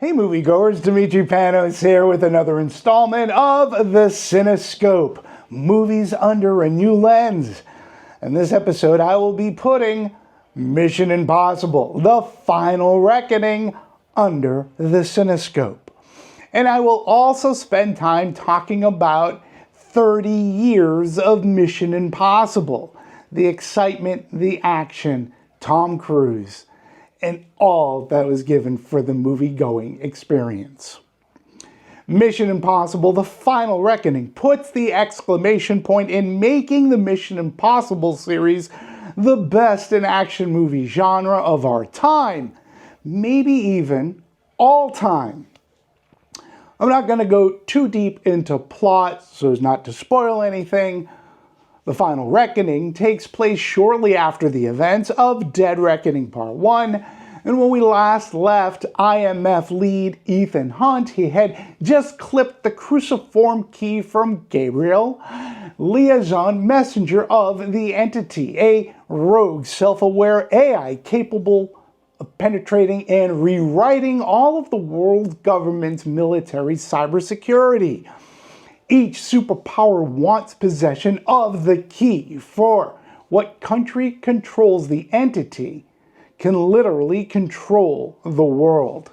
Hey moviegoers, Dimitri Panos here with another installment of the CineScope, movies under a new lens. In this episode I will be putting Mission Impossible, The Final Reckoning under the CineScope. And I will also spend time talking about 30 years of Mission Impossible, the excitement, the action, Tom Cruise, and all that was given for the movie-going experience. Mission Impossible: The Final Reckoning puts the exclamation point in making the Mission Impossible series the best in action movie genre of our time, maybe even all time. I'm not going to go too deep into plot so as not to spoil anything. The Final Reckoning takes place shortly after the events of Dead Reckoning Part 1, and when we last left IMF lead Ethan Hunt, he had just clipped the cruciform key from Gabriel, liaison messenger of the Entity, a rogue, self-aware AI capable of penetrating and rewriting all of the world government's military cybersecurity. Each superpower wants possession of the key, for what country controls the Entity can literally control the world.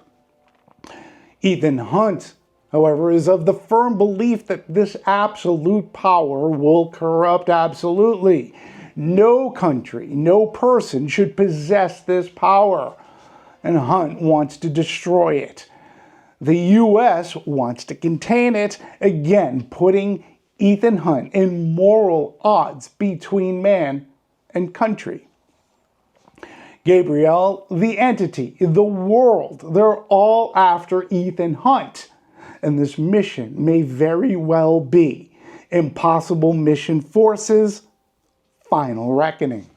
Ethan Hunt, however, is of the firm belief that this absolute power will corrupt absolutely. No country, no person should possess this power, and Hunt wants to destroy it. The US wants to contain it, again putting Ethan Hunt in moral odds between man and country. Gabriel, the Entity, the world, they're all after Ethan Hunt. And this mission may very well be Impossible Mission Force's Final Reckoning.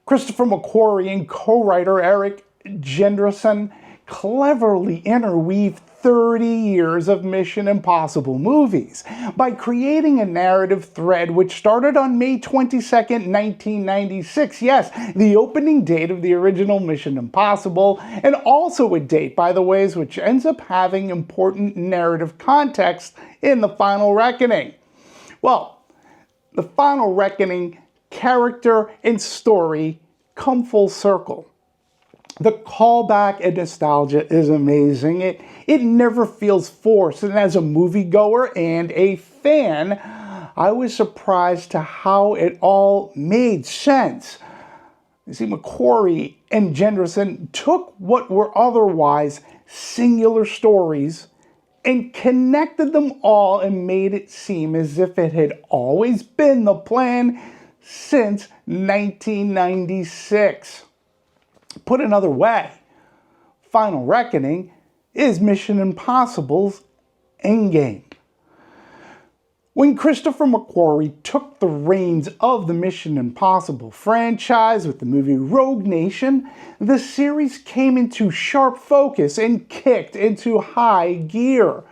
Christopher McQuarrie and co-writer Eric Jenderson cleverly interweave 30 years of Mission Impossible movies by creating a narrative thread which started on May 22nd, 1996. Yes, the opening date of the original Mission Impossible, and also a date, by the way, which ends up having important narrative context in The Final Reckoning. Well, The Final Reckoning character and story come full circle. The callback and nostalgia is amazing. It never feels forced, and as a moviegoer and a fan, I was surprised to how it all made sense. You see, McQuarrie and Jenderson took what were otherwise singular stories and connected them all and made it seem as if it had always been the plan since 1996. Put another way, Final Reckoning is Mission Impossible's endgame. When Christopher McQuarrie took the reins of the Mission Impossible franchise with the movie Rogue Nation, the series came into sharp focus and kicked into high gear.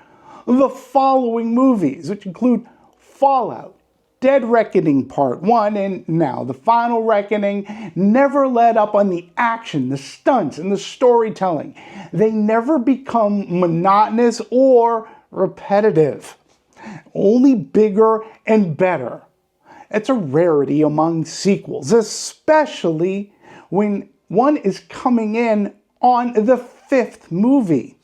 The following movies, which include Fallout, Dead Reckoning Part 1, and now The Final Reckoning, never let up on the action, the stunts, and the storytelling. They never become monotonous or repetitive. Only bigger and better. It's a rarity among sequels, especially when one is coming in on the fifth movie.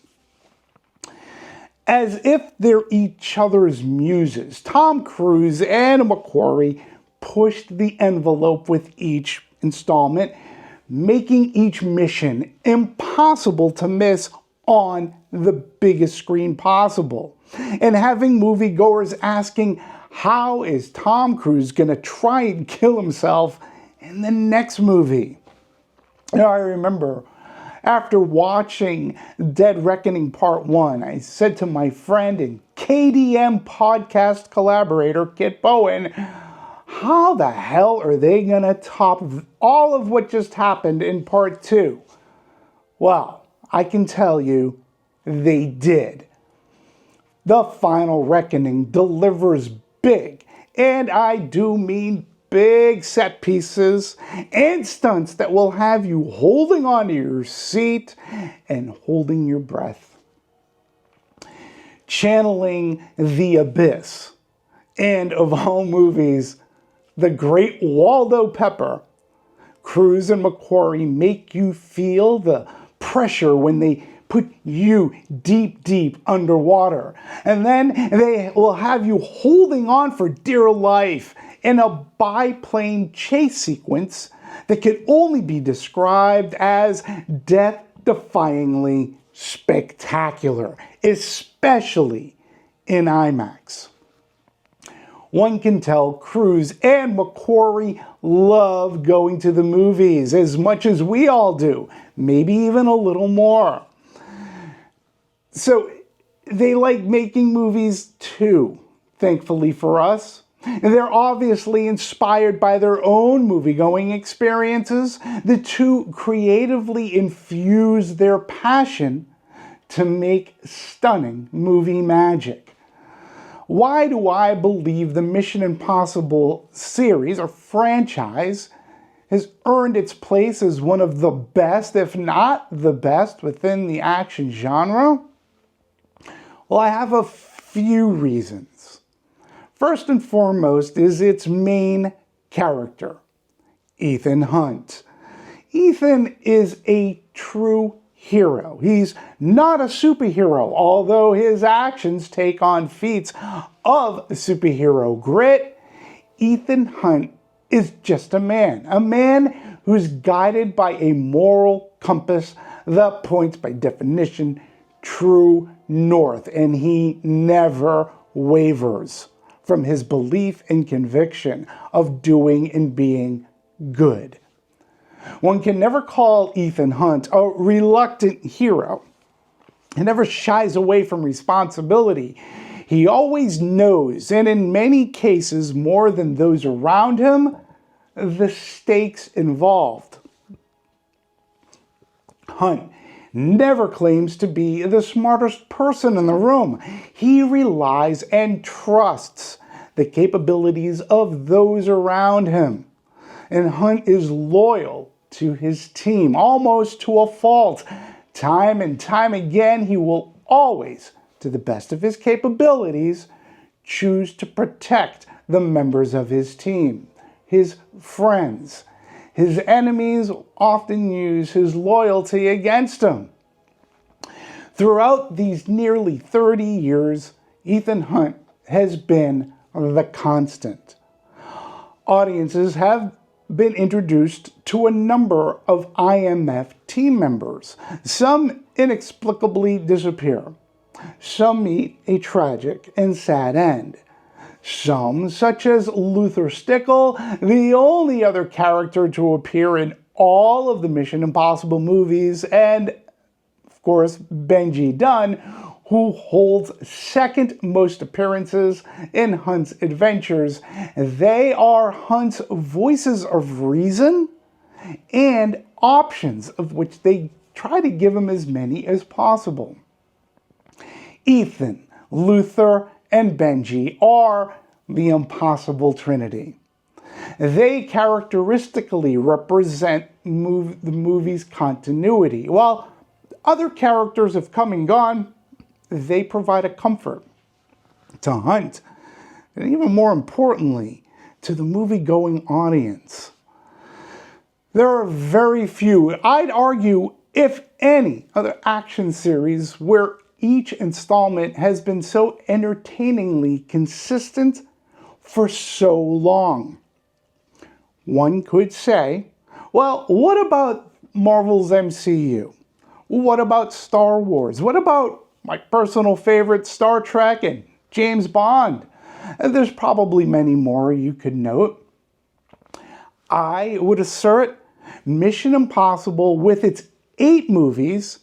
As if they're each other's muses, Tom Cruise and McQuarrie pushed the envelope with each installment, making each mission impossible to miss on the biggest screen possible, and having moviegoers asking, how is Tom Cruise going to try and kill himself in the next movie? Now, I remember after watching Dead Reckoning Part 1, I said to my friend and KDM podcast collaborator, Kit Bowen, how the hell are they going to top all of what just happened in Part 2? Well, I can tell you, they did. The Final Reckoning delivers big, and I do mean big set pieces and stunts that will have you holding onto your seat and holding your breath. Channeling the abyss, and of all movies, the great Waldo Pepper, Cruise and McQuarrie make you feel the pressure when they put you deep, deep underwater. And then they will have you holding on for dear life in a biplane chase sequence that can only be described as death-defyingly spectacular, especially in IMAX. One can tell Cruise and McQuarrie love going to the movies as much as we all do, maybe even a little more. So they like making movies too, thankfully for us. They're obviously inspired by their own movie-going experiences. The two creatively infuse their passion to make stunning movie magic. Why do I believe the Mission Impossible series or franchise has earned its place as one of the best, if not the best, within the action genre? Well, I have a few reasons. First and foremost is its main character, Ethan Hunt. Ethan is a true hero. He's not a superhero, although his actions take on feats of superhero grit. Ethan Hunt is just a man who's guided by a moral compass that points by definition true north, and he never wavers from his belief and conviction of doing and being good. One can never call Ethan Hunt a reluctant hero. He never shies away from responsibility. He always knows, and in many cases more than those around him, the stakes involved. Hunt never claims to be the smartest person in the room. He relies and trusts the capabilities of those around him. And Hunt is loyal to his team, almost to a fault. Time and time again, he will always, to the best of his capabilities, choose to protect the members of his team, his friends. His enemies often use his loyalty against him. Throughout these nearly 30 years, Ethan Hunt has been the constant. Audiences have been introduced to a number of IMF team members. Some inexplicably disappear. Some meet a tragic and sad end. Some, such as Luther Stickle, the only other character to appear in all of the Mission Impossible movies, and, of course, Benji Dunn, who holds second most appearances in Hunt's adventures. They are Hunt's voices of reason and options, of which they try to give him as many as possible. Ethan, Luther, and Benji are the impossible trinity. They characteristically represent the movie's continuity. While other characters have come and gone, they provide a comfort to Hunt, and even more importantly, to the movie-going audience. There are very few, I'd argue, if any, other action series where each installment has been so entertainingly consistent for so long. One could say, well, what about Marvel's MCU? What about Star Wars? What about my personal favorite, Star Trek and James Bond? And there's probably many more you could note. I would assert Mission Impossible, with its 8 movies,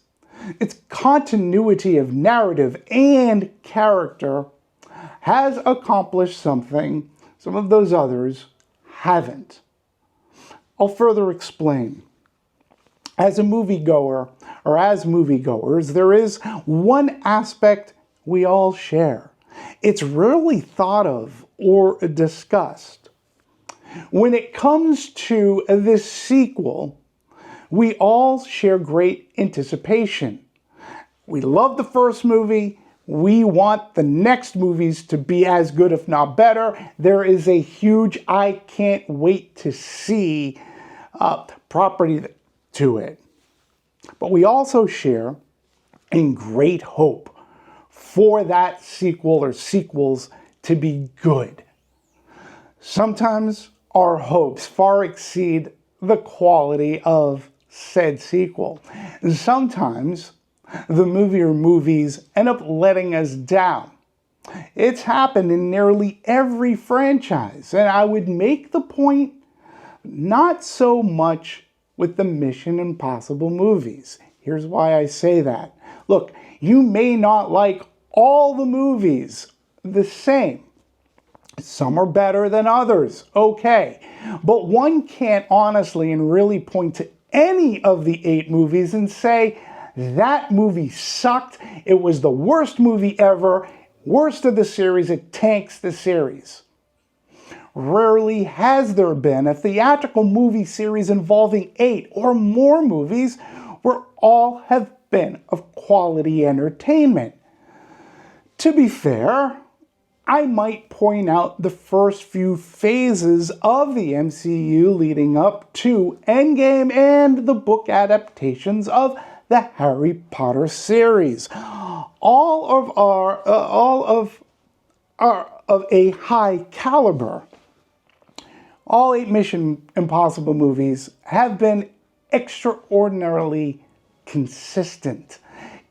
its continuity of narrative and character, has accomplished something some of those others haven't. I'll further explain. As a moviegoer, or as moviegoers, there is one aspect we all share. It's rarely thought of or discussed. When it comes to this sequel, we all share great anticipation. We love the first movie. We want the next movies to be as good, if not better. There is a huge I can't wait to see property to it. But we also share in great hope for that sequel or sequels to be good. Sometimes our hopes far exceed the quality of said sequel. Sometimes the movie or movies end up letting us down. It's happened in nearly every franchise, and I would make the point not so much with the Mission Impossible movies. Here's why I say that. Look, you may not like all the movies the same. Some are better than others, okay. But one can't honestly and really point to any of the 8 movies and say, that movie sucked, it was the worst movie ever, worst of the series, it tanks the series. Rarely has there been a theatrical movie series involving 8 or more movies where all have been of quality entertainment. To be fair, I might point out the first few phases of the MCU leading up to Endgame and the book adaptations of the Harry Potter series. All of a high caliber. All 8 Mission Impossible movies have been extraordinarily consistent.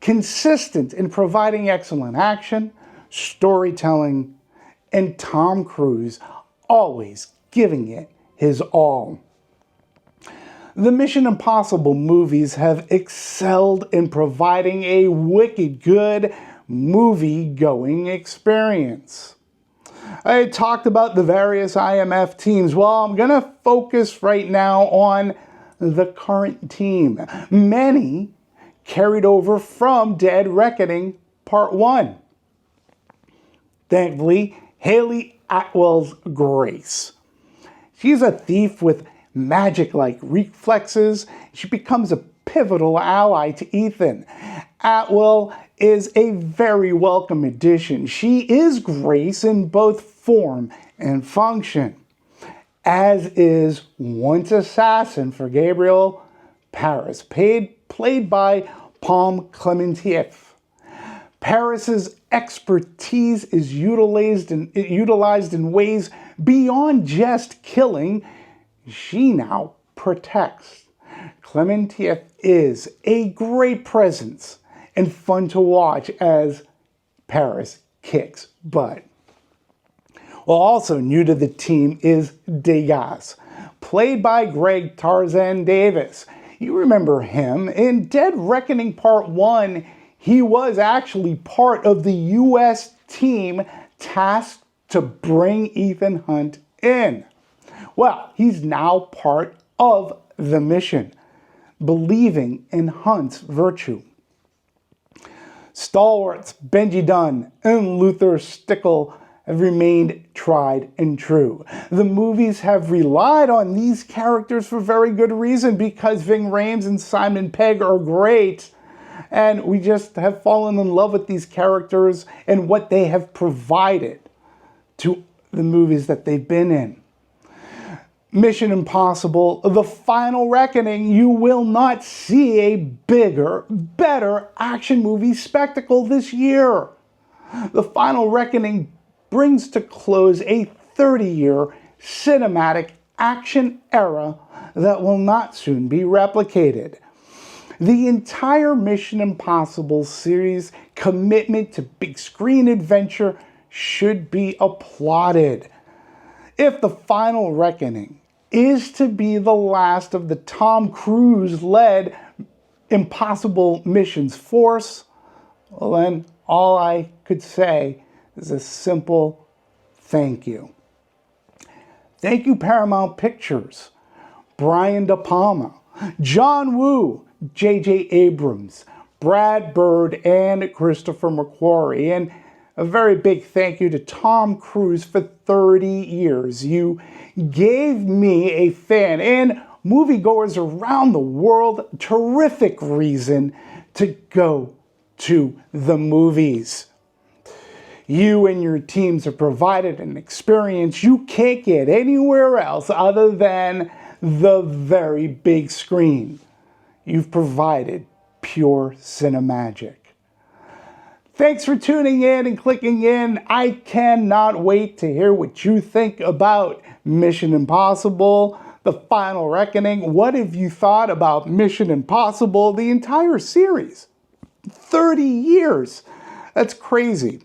Consistent in providing excellent action, storytelling, and Tom Cruise always giving it his all. The Mission Impossible movies have excelled in providing a wicked good movie-going experience. I talked about the various IMF teams. Well, I'm going to focus right now on the current team. Many carried over from Dead Reckoning Part 1. Thankfully, Haley Atwell's Grace. She's a thief with magic-like reflexes. She becomes a pivotal ally to Ethan. Atwell is a very welcome addition. She is Grace in both form and function, as is once assassin for Gabriel Paris, played by Palm Clementieff. Paris's expertise is utilized in ways beyond just killing. She now protects. Clementieff is a great presence and fun to watch as Paris kicks butt. Well, also new to the team is Degas, played by Greg Tarzan Davis. You remember him. In Dead Reckoning Part 1, he was actually part of the U.S. team tasked to bring Ethan Hunt in. Well, he's now part of the mission, believing in Hunt's virtue. Stalwarts Benji Dunn and Luther Stickle have remained tried and true. The movies have relied on these characters for very good reason, because Ving Rhames and Simon Pegg are great, and we just have fallen in love with these characters and what they have provided to the movies that they've been in. Mission Impossible, The Final Reckoning, you will not see a bigger, better action movie spectacle this year. The Final Reckoning brings to close a 30-year cinematic action era that will not soon be replicated. The entire Mission Impossible series commitment to big screen adventure should be applauded. If The Final Reckoning is to be the last of the Tom Cruise-led Impossible Missions force, well then all I could say is a simple thank you. Thank you, Paramount Pictures, Brian De Palma, John Woo, J.J. Abrams, Brad Bird, and Christopher McQuarrie, and A very big thank you to Tom Cruise for 30 years. You gave me, a fan, and moviegoers around the world, terrific reason to go to the movies. You and your teams have provided an experience you can't get anywhere else other than the very big screen. You've provided pure cinemagic. Thanks for tuning in and clicking in. I cannot wait to hear what you think about Mission Impossible, The Final Reckoning. What have you thought about Mission Impossible, the entire series? 30 years. That's crazy.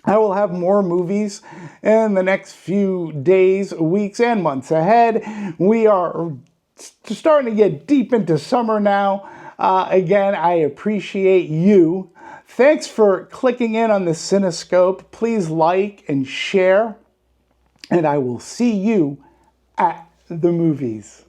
I will have more movies in the next few days, weeks, and months ahead. We are starting to get deep into summer now. Again, I appreciate you. Thanks for clicking in on the CineScope. Please like and share, and I will see you at the movies.